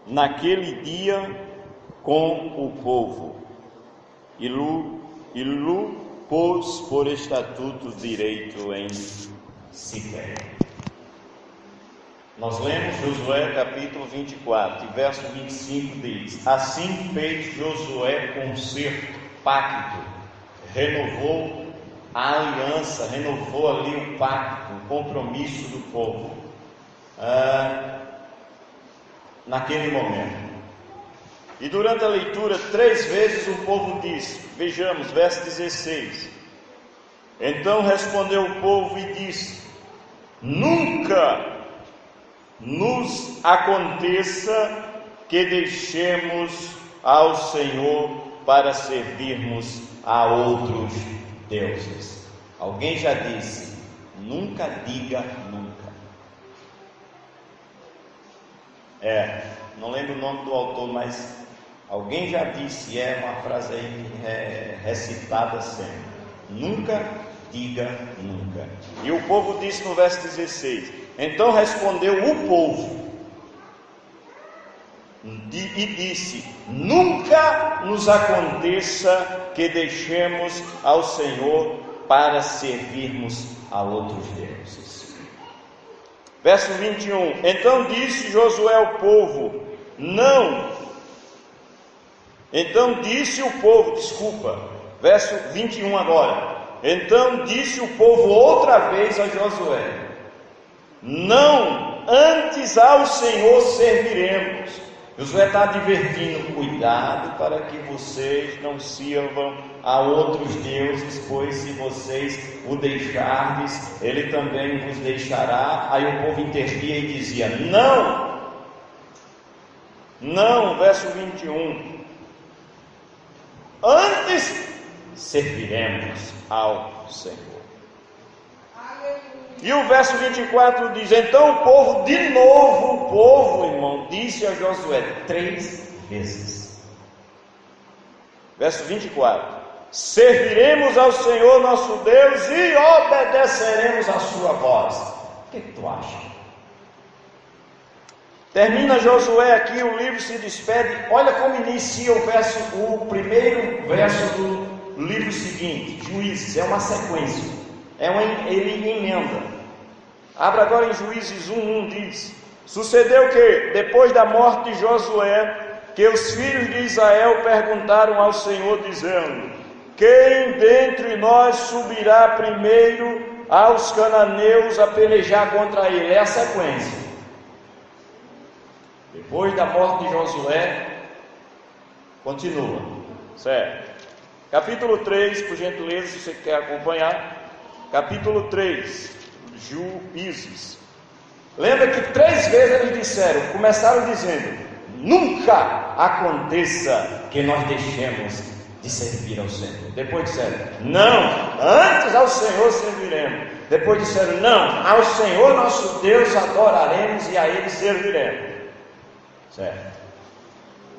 naquele dia com o povo, e lhe pôs por estatuto direito em Siquém. Nós lemos Josué capítulo 24, e verso 25 diz: assim fez Josué concerto, pacto, renovou a aliança, renovou ali o pacto, o compromisso do povo, naquele momento. E durante a leitura, 3 vezes o povo disse, vejamos, verso 16: então respondeu o povo e disse: nunca nos aconteça que deixemos ao Senhor para servirmos a outros deuses. Alguém já disse: nunca diga nunca. Não lembro o nome do autor, mas alguém já disse, uma frase aí recitada sempre: nunca diga nunca. E o povo disse no verso 16: então respondeu o povo e disse: nunca nos aconteça que deixemos ao Senhor para servirmos a outros deuses. Verso 21: então disse Josué ao povo, verso 21 agora. Então disse o povo outra vez a Josué: não, antes ao Senhor serviremos. Josué está advertindo: cuidado para que vocês não sirvam a outros deuses, pois se vocês o deixardes, ele também vos deixará. Aí o povo intervia e dizia: não, verso 21, antes serviremos ao Senhor. E o verso 24 diz: então o povo, de novo, irmão, disse a Josué 3 vezes. Verso 24: serviremos ao Senhor nosso Deus e obedeceremos a sua voz. O que tu acha? Termina Josué aqui, o livro se despede. Olha como inicia o primeiro verso do livro seguinte, Juízes. É uma sequência, ele emenda. Abra agora em Juízes 1:1, diz: sucedeu que, depois da morte de Josué, que os filhos de Israel perguntaram ao Senhor, dizendo: quem dentre nós subirá primeiro aos cananeus a pelejar contra ele? É a sequência. Depois da morte de Josué, continua, certo? Capítulo 3, por gentileza, se você quer acompanhar. Capítulo 3, Juízes. Lembra que 3 vezes eles começaram dizendo: nunca aconteça que nós deixemos de servir ao Senhor. Depois disseram: não, antes ao Senhor serviremos. Depois disseram: não, ao Senhor nosso Deus adoraremos e a Ele serviremos. Certo?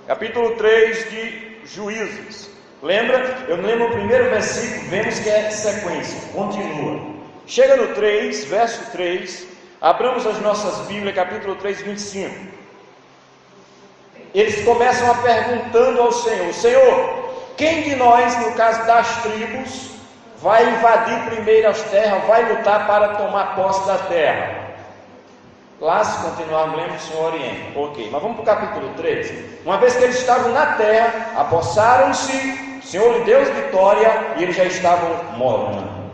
Capítulo 3 de Juízes. Lembra? Eu lembro o primeiro versículo, vemos que é sequência, continua. Chega no 3, verso 3, abramos as nossas Bíblias, capítulo 3, 25. Eles começam perguntando ao Senhor: Senhor, quem de nós, no caso das tribos, vai invadir primeiro as terras, vai lutar para tomar posse da terra? Lá, se continuarmos lendo, o Senhor orienta. Ok, mas vamos para o capítulo 3. Uma vez que eles estavam na terra, apossaram-se, o Senhor lhe deu vitória e eles já estavam morando.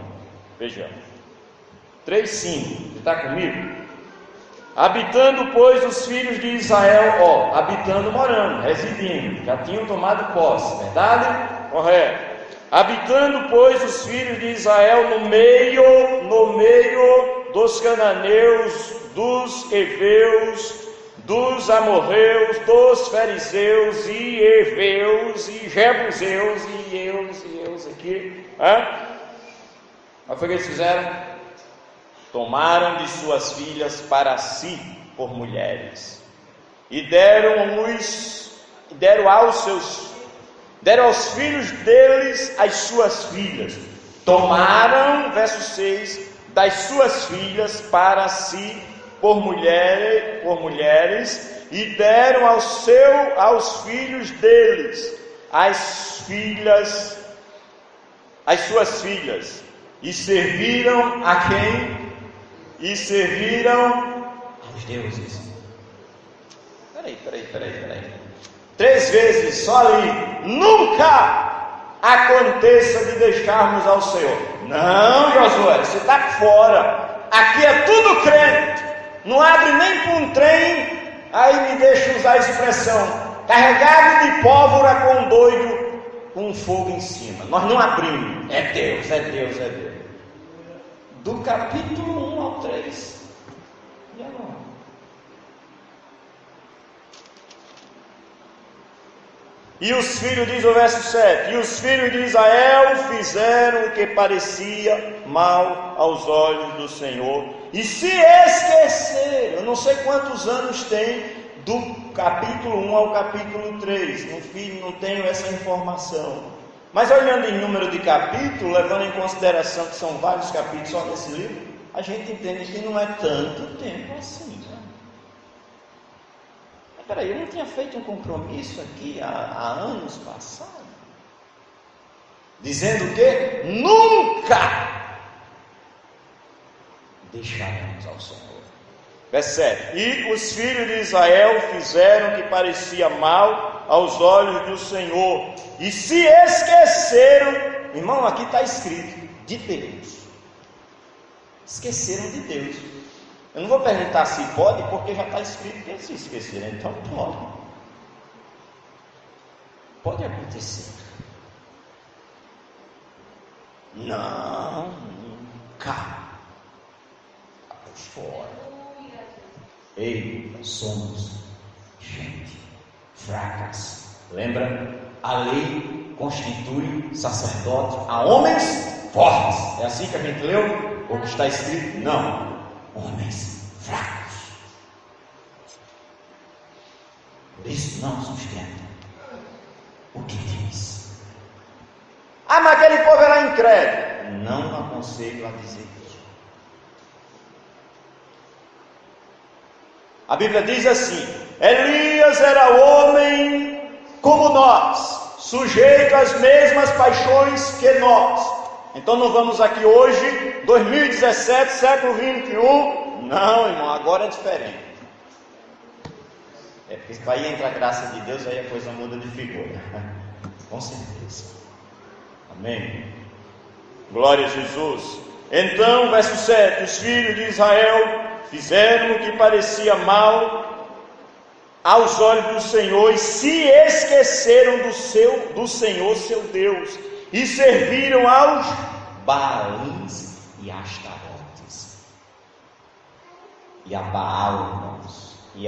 Vejamos. 3:5, você está comigo? Habitando, pois, os filhos de Israel, habitando, morando, residindo, já tinham tomado posse, verdade? Correto. Habitando, pois, os filhos de Israel no meio dos cananeus, dos heveus, dos amorreus, dos fariseus e heveus e jebuseus e eus aqui. Mas foi o que eles fizeram? Tomaram de suas filhas para si por mulheres e deram aos filhos deles as suas filhas. Tomaram, verso 6, das suas filhas para si por mulheres e deram aos filhos deles as suas filhas, e serviram a quem? E serviram aos deuses. Peraí. 3 vezes, só ali. Nunca aconteça de deixarmos ao Senhor. Não, Josué, você está fora. Aqui é tudo crente. Não abre nem para um trem, aí me deixa usar a expressão, carregado de pólvora com um doido com um fogo em cima. Nós não abrimos. É Deus. Do capítulo 1 ao 3. E agora? E os filhos, diz o verso 7, e os filhos de Israel fizeram o que parecia mal aos olhos do Senhor, e se esqueceram. Eu não sei quantos anos tem do capítulo 1 ao capítulo 3, não tenho essa informação, mas olhando em número de capítulos, levando em consideração que são vários capítulos só nesse livro, a gente entende que não é tanto tempo assim. Peraí, eu não tinha feito um compromisso aqui há anos passados? Dizendo que nunca deixaremos ao Senhor. Verso 7. E os filhos de Israel fizeram o que parecia mal aos olhos do Senhor, e se esqueceram, irmão, aqui está escrito, de Deus. Esqueceram de Deus. Eu não vou perguntar se pode, porque já está escrito que eles se esqueceram, então pode. Pode acontecer. Não, nunca. Fora. Ei, somos gente fracas. Lembra? A lei constitui sacerdote a homens fortes. É assim que a gente leu? Ou que está escrito? Não. Homens fracos. Por isso não sustenta o que diz. Ah, mas aquele povo era incrédulo. Não aconselho a dizer isso. A Bíblia diz assim: Elias era homem como nós, sujeito às mesmas paixões que nós. Então não vamos aqui hoje, 2017, século 21. Não, irmão, agora é diferente. Porque aí entra a graça de Deus, aí a coisa muda de figura. Com certeza. Amém. Glória a Jesus. Então, verso 7, os filhos de Israel fizeram o que parecia mal aos olhos do Senhor, e se esqueceram do Senhor seu Deus, e serviram aos Baalins e Astarotes, e a Baal, irmãos, e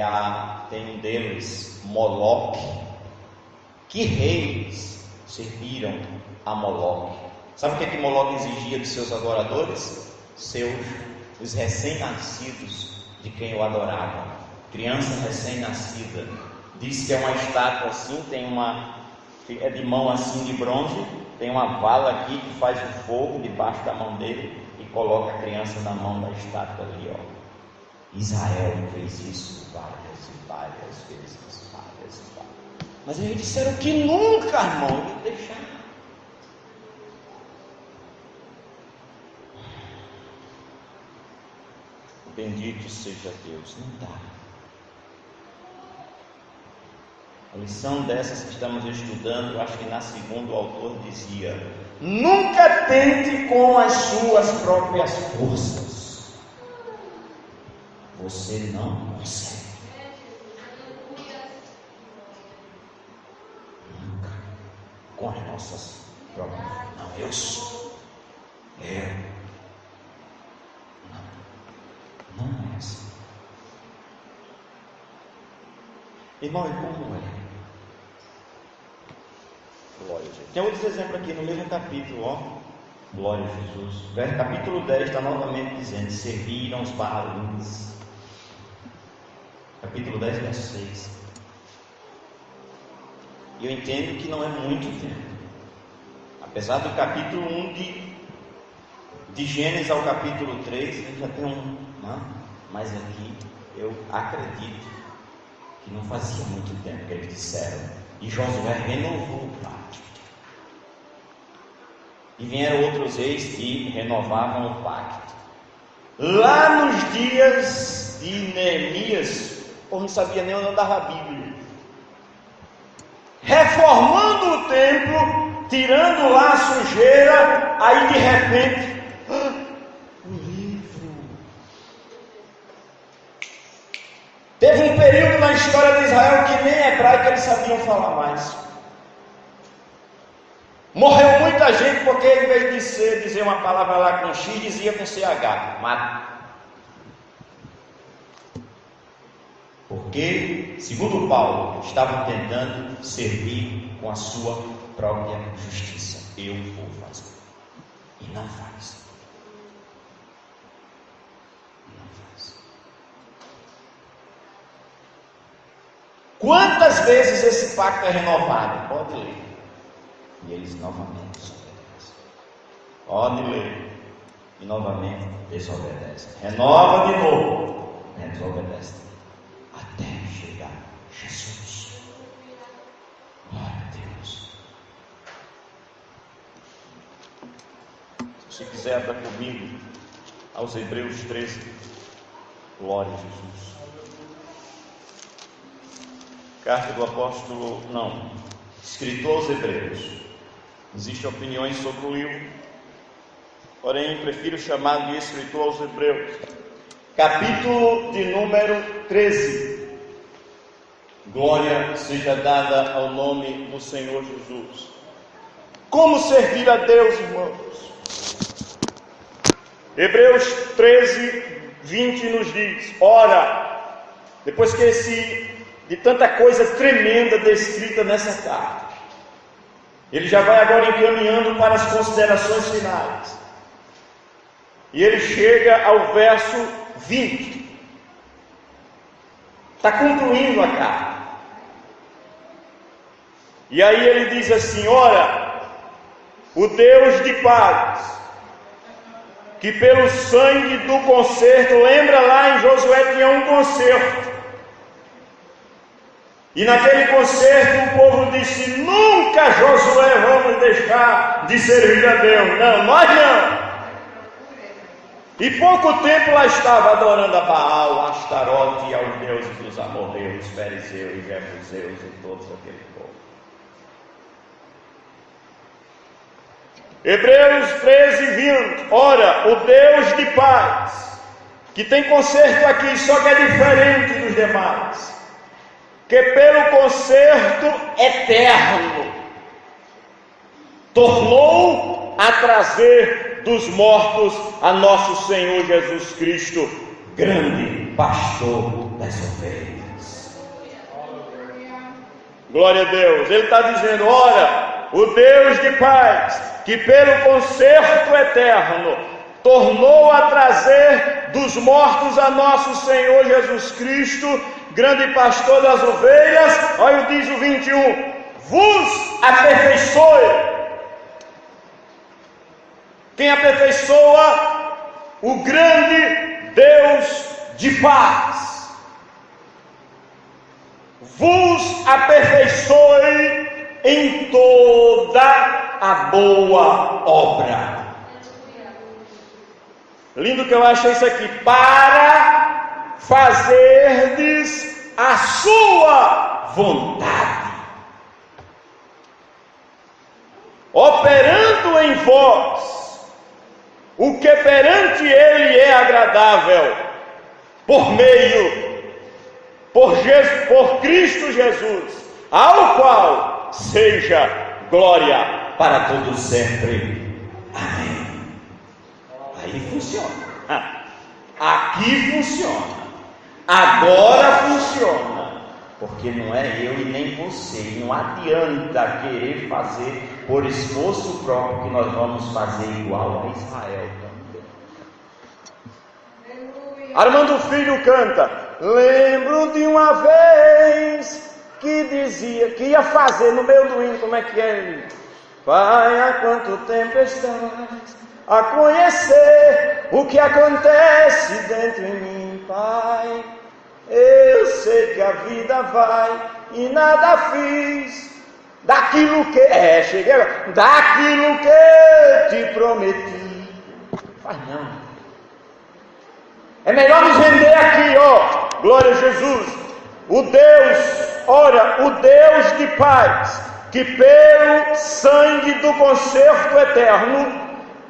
tem um deles, Moloque. Que reis serviram a Moloque? Sabe o que Moloque exigia dos seus adoradores? Os recém-nascidos de quem o adoravam. Criança recém-nascida. Diz que é uma estátua assim, é de mão assim de bronze, tem uma vala aqui que faz o fogo debaixo da mão dele e coloca a criança na mão da estátua ali, ó. Israel fez isso várias vezes. Mas eles disseram que nunca, irmão, iam deixar. Bendito seja Deus. Não dá. A lição dessas que estamos estudando, eu acho que na segunda o autor dizia: nunca tente com as suas próprias forças. Você não consegue. Nunca. Com as nossas próprias. Não, eu sou. Não é assim. Irmão, e como é? Glória a Jesus. Tem outros exemplos aqui no mesmo capítulo, ó. Glória a Jesus. Capítulo 10 está novamente dizendo: serviram os Baalins. Capítulo 10, verso 6. E eu entendo que não é muito tempo. Apesar do capítulo 1 de Gênesis ao capítulo 3, já tem mas aqui eu acredito que não fazia muito tempo que eles disseram, e Josué renovou o pacto. E vieram outros reis e renovavam o pacto. Lá nos dias de Neemias, o povo não sabia nem onde andava a Bíblia. Reformando o templo, tirando lá a sujeira, aí de repente, o livro. Teve um período na história de Israel que nem hebraico eles sabiam falar mais. Morreu muita gente porque em vez de dizer uma palavra lá com X, dizia com CH, mata. Porque, segundo Paulo, estavam tentando servir com a sua própria justiça. Eu vou fazer. E não faz. Não faz. Quantas vezes esse pacto é renovado? Pode ler. E eles novamente desobedecem. Pode ler. E novamente desobedecem. Renova de novo. Desobedecem. Até chegar Jesus. Glória a Deus. Se você quiser, abra comigo aos Hebreus 13. Glória a Jesus. Carta do apóstolo, escritor aos Hebreus. Existem opiniões sobre o livro, porém prefiro chamar de escritor aos Hebreus. Capítulo de número 13. Glória seja dada ao nome do Senhor Jesus. Como servir a Deus, irmãos? Hebreus 13, 20 nos diz: ora, depois que de tanta coisa tremenda descrita nessa carta, ele já vai agora encaminhando para as considerações finais. E ele chega ao verso 20. Está concluindo a carta. E aí ele diz assim: ora, o Deus de paz, que pelo sangue do concerto, lembra lá em Josué tinha um concerto. E naquele concerto o povo disse: nunca, Josué, vamos deixar de servir a Deus. Não, nós não. E pouco tempo lá estava adorando a Baal, a Astarote e aos deuses dos amorreus, fariseus e jebuseus e todos aquele povo. Hebreus 13, 20. Ora, o Deus de paz, que tem concerto aqui, só que é diferente dos demais, que pelo concerto eterno tornou a trazer dos mortos a nosso Senhor Jesus Cristo, grande pastor das ovelhas. Glória a Deus. Ele está dizendo: ora, o Deus de paz, que pelo concerto eterno tornou a trazer dos mortos a nosso Senhor Jesus Cristo, grande pastor das ovelhas. Olha, diz o 21: vos aperfeiçoe. Quem aperfeiçoa? O grande Deus de paz. Vos aperfeiçoe em toda a boa obra. Lindo que eu acho isso aqui. Para fazerdes a sua vontade, operando em vós o que perante Ele é agradável, por Cristo Jesus, ao qual seja glória para todos sempre. Amém. Aí funciona. Aqui funciona. Agora funciona. Porque não é eu e nem você. Não adianta querer fazer por esforço próprio que nós vamos fazer igual a Israel também. Armando Filho canta: lembro de uma vez que dizia que ia fazer no meio do hino. Como é que é? Pai, há quanto tempo estás a conhecer o que acontece dentro em mim, Pai? Eu sei que a vida vai e nada fiz daquilo que cheguei agora, daquilo que te prometi. Faz não. É melhor nos render aqui, ó. Glória a Jesus. O Deus de paz, que pelo sangue do concerto eterno,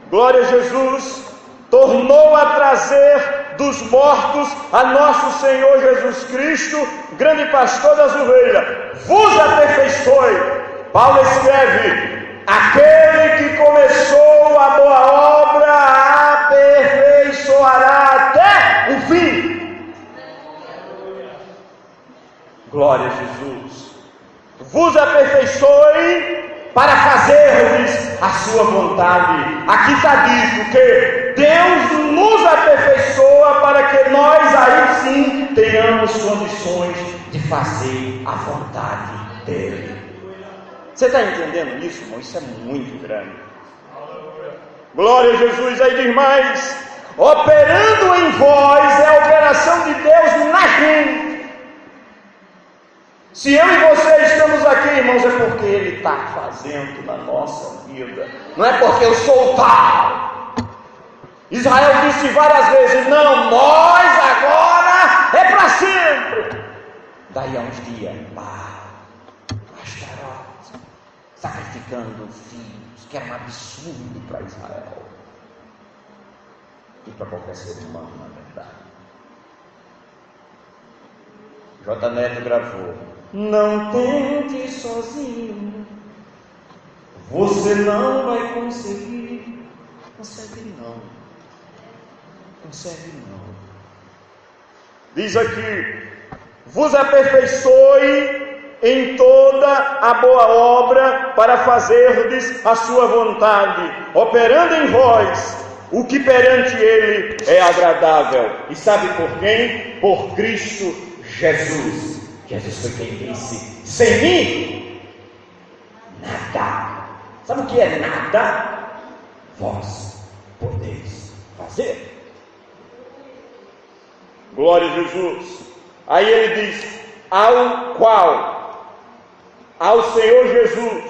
glória a Jesus, tornou a trazer dos mortos a nosso Senhor Jesus Cristo, grande pastor das ovelhas, vos aperfeiçoe. Paulo escreve: aquele que começou a boa obra aperfeiçoará até o fim. Glória a Jesus. Vos aperfeiçoe para fazermos a sua vontade. Aqui está dito que Deus nos aperfeiçoa para que nós aí sim tenhamos condições de fazer a vontade dele. Você está entendendo isso, irmão? Isso é muito grande. Glória a Jesus. Aí diz mais: operando em vós é a operação de Deus na gente. Se eu e você estamos aqui, irmãos, é porque Ele está fazendo na nossa vida. Não é porque eu sou tal. Israel disse várias vezes: não, nós agora é para sempre. Daí a uns dias, Astarote, sacrificando filhos, que era um absurdo para Israel e para qualquer ser humano, na verdade. J. Neto gravou: não tente sozinho, você não vai conseguir. Consegue não. Diz aqui: vos aperfeiçoe em toda a boa obra para fazerdes a sua vontade, operando em vós o que perante Ele é agradável. E sabe por quem? Por Cristo Jesus. Jesus foi quem disse: sem mim, nada. Sabe o que é nada? Vós podeis fazer. Glória a Jesus. Aí ele diz: ao qual, ao Senhor Jesus,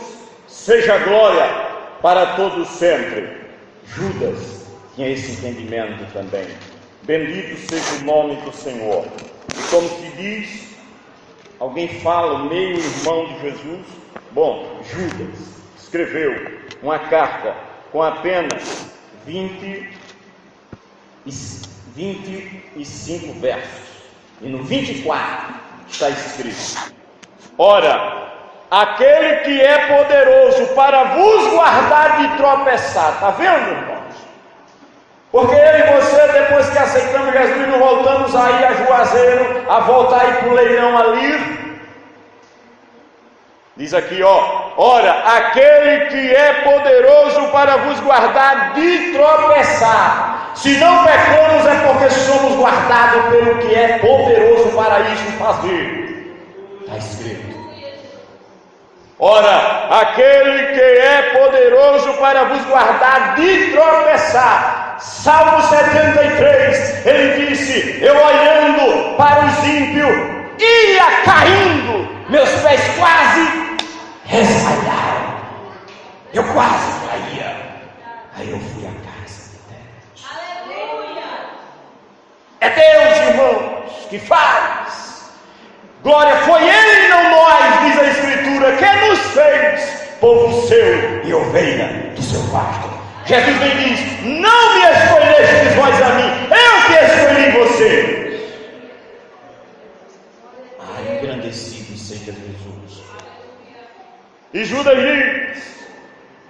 seja glória para todos sempre. Judas tinha esse entendimento também. Bendito seja o nome do Senhor. E como se diz, alguém fala, meio irmão de Jesus. Bom, Judas escreveu uma carta com apenas 25 versos. E no 24 está escrito: ora, aquele que é poderoso para vos guardar de tropeçar. Está vendo, irmãos? Porque eu e você, depois que aceitamos Jesus, não voltamos a ir a Juazeiro, a voltar a ir para o leilão ali. Diz aqui, ó: ora, aquele que é poderoso para vos guardar de tropeçar. Se não pecamos é porque somos guardados pelo que é poderoso para isso fazer. Está escrito. Ora, aquele que é poderoso para vos guardar de tropeçar. Salmo 73, ele disse: eu olhando para os ímpios, ia caindo, meus pés quase resvalaram, eu quase caía, aí eu fui à casa de Deus. Aleluia! É Deus, irmãos, que faz. Glória, foi Ele e não nós, diz a Escritura, que nos fez povo seu e ovelha do seu pasto. Jesus bem diz: não me escolhestes vós a mim, eu que escolhi você. Engrandecido seja Jesus. E Judas diz: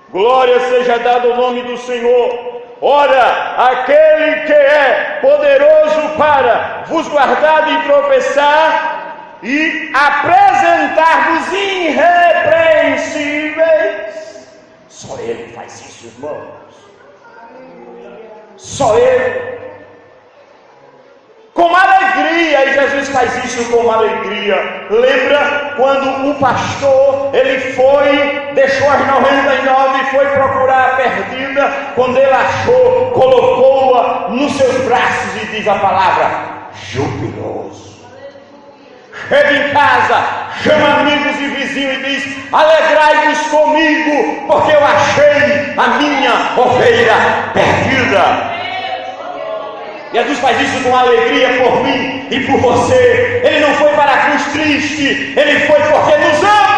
glória seja dada ao nome do Senhor. Ora, aquele que é poderoso para vos guardar de tropeçar e apresentar-vos irrepreensíveis. Só Ele faz isso, irmãos. Só Ele. Com alegria, e Jesus faz isso com alegria. Lembra quando o pastor, ele deixou as 99 e foi procurar a perdida? Quando ele achou, colocou-a nos seus braços e diz a palavra: jubiloso. chega em casa, chama amigos e vizinhos e diz: alegrai-vos comigo, porque eu achei a minha ovelha perdida. Jesus faz isso com alegria por mim e por você. Ele não foi para a cruz triste, ele foi porque nos ama.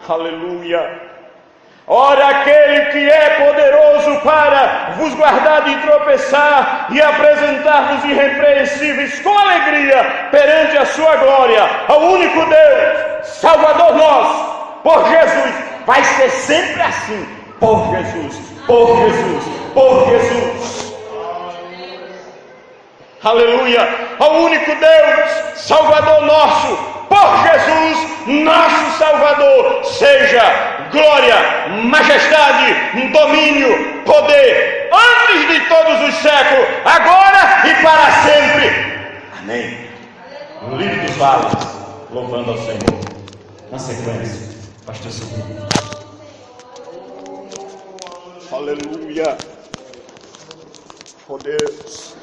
Aleluia. Ora, aquele que é poderoso para vos guardar de tropeçar e apresentar-vos irrepreensíveis com alegria perante a sua glória, ao único Deus, Salvador nosso, por Jesus. Vai ser sempre assim, por Jesus, por Jesus, por Jesus. Aleluia. Ao único Deus, Salvador nosso, por Jesus, nosso Salvador, seja glória, majestade, domínio, poder, antes de todos os séculos, agora e para sempre. Amém. No livro dos vales, louvando ao Senhor. Na sequência, pastor Silvio. Aleluia. Oh Deus.